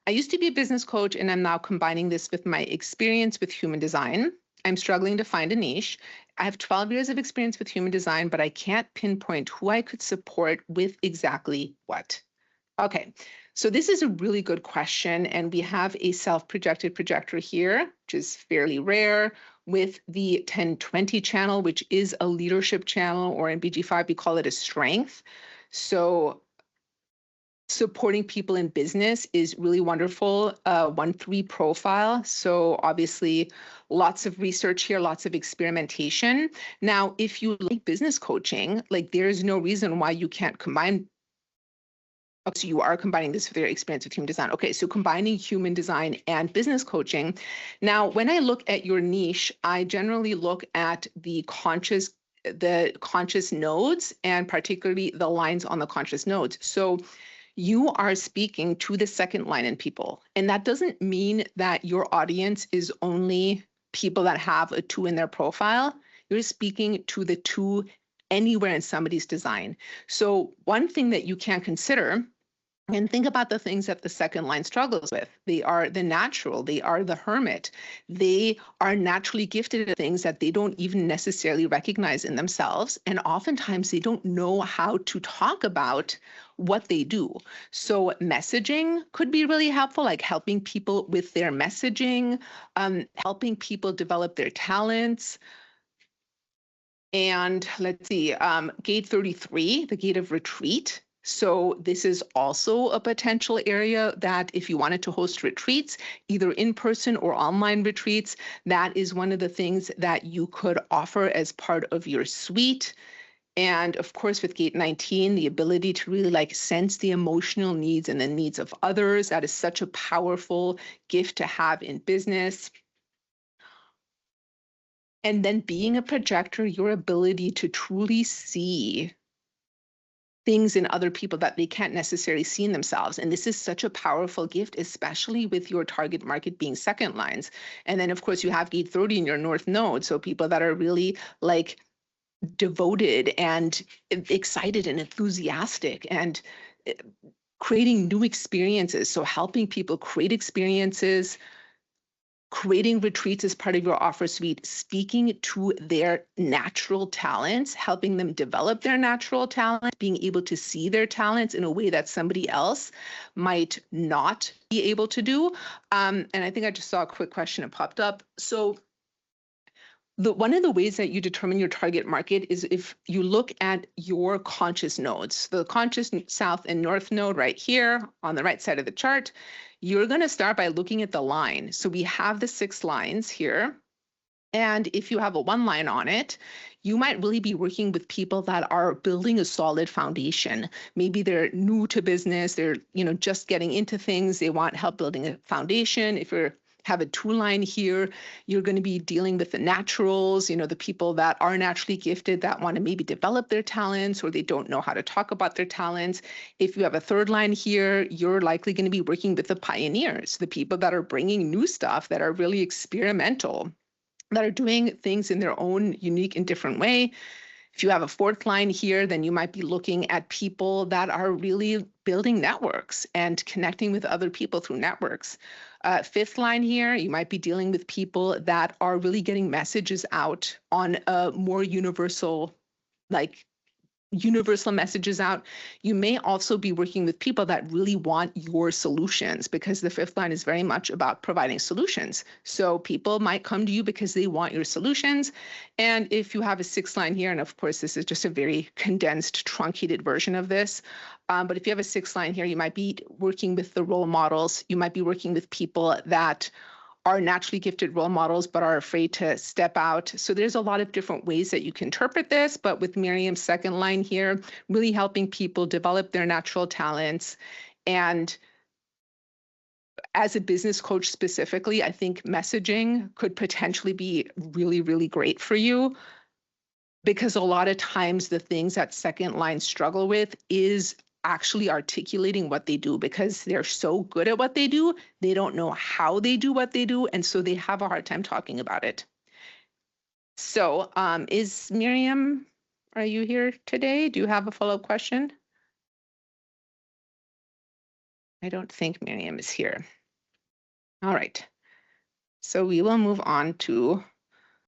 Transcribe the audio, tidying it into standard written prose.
I used to be a business coach, and I'm now combining this with my experience with human design. I'm struggling to find a niche. I have 12 years of experience with human design, but I can't pinpoint who I could support with exactly what. Okay, so this is a really good question, and we have a self-projected projector here, which is fairly rare, with the 1020 channel, which is a leadership channel, or in BG5, we call it a strength. So supporting people in business is really wonderful. 1-3 profile. So obviously lots of research here, lots of experimentation. Now, if you like business coaching, like there's no reason why you can't combine. So you are combining this with your experience with human design. Okay, so combining human design and business coaching. Now, when I look at your niche, I generally look at the conscious nodes, and particularly the lines on the conscious nodes. So you are speaking to the second line in people. And that doesn't mean that your audience is only people that have a 2 in their profile. You're speaking to the 2 anywhere in somebody's design. So one thing that you can consider, and think about the things that the second line struggles with. They are the natural, they are the hermit. They are naturally gifted at things that they don't even necessarily recognize in themselves. And oftentimes they don't know how to talk about what they do. So messaging could be really helpful, like helping people with their messaging, helping people develop their talents. And let's see, gate 33, the gate of retreat. So this is also a potential area that if you wanted to host retreats, either in person or online retreats, that is one of the things that you could offer as part of your suite. And of course, with gate 19, the ability to really like sense the emotional needs and the needs of others. That is such a powerful gift to have in business. And then being a projector, your ability to truly see things in other people that they can't necessarily see in themselves. And this is such a powerful gift, especially with your target market being second lines. And then, of course, you have gate 30 in your north node. So people that are really like devoted and excited and enthusiastic and creating new experiences. So helping people create experiences, creating retreats as part of your offer suite, speaking to their natural talents, helping them develop their natural talents, being able to see their talents in a way that somebody else might not be able to do. And I think I just saw a quick question that popped up. So one of the ways that you determine your target market is if you look at your conscious nodes, the conscious south and north node right here on the right side of the chart. You're going to start by looking at the line. So we have the 6 lines here. And if you have a 1 line on it, you might really be working with people that are building a solid foundation. Maybe they're new to business, they're just getting into things, they want help building a foundation. If you're have a 2 line here, you're going to be dealing with the naturals, the people that are naturally gifted that want to maybe develop their talents or they don't know how to talk about their talents. If you have a 3rd line here, you're likely going to be working with the pioneers, the people that are bringing new stuff, that are really experimental, that are doing things in their own unique and different way. If you have a 4th line here, then you might be looking at people that are really building networks and connecting with other people through networks. 5th line here, you might be dealing with people that are really getting messages out on a more universal messages out. You may also be working with people that really want your solutions, because the 5th line is very much about providing solutions. So people might come to you because they want your solutions. And if you have a 6th line here, and of course, this is just a very condensed, truncated version of this. But if you have a 6th line here, you might be working with the role models. You might be working with people that are naturally gifted role models, but are afraid to step out. So there's a lot of different ways that you can interpret this, but with Miriam's 2nd line here, really helping people develop their natural talents. And as a business coach specifically, I think messaging could potentially be really, really great for you, because a lot of times the things that 2nd line struggle with is actually articulating what they do, because they're so good at what they do, they don't know how they do what they do, and so they have a hard time talking about it. So is Miriam, are you here today? Do you have a follow-up question? I don't think Miriam is here. All right. So we will move on to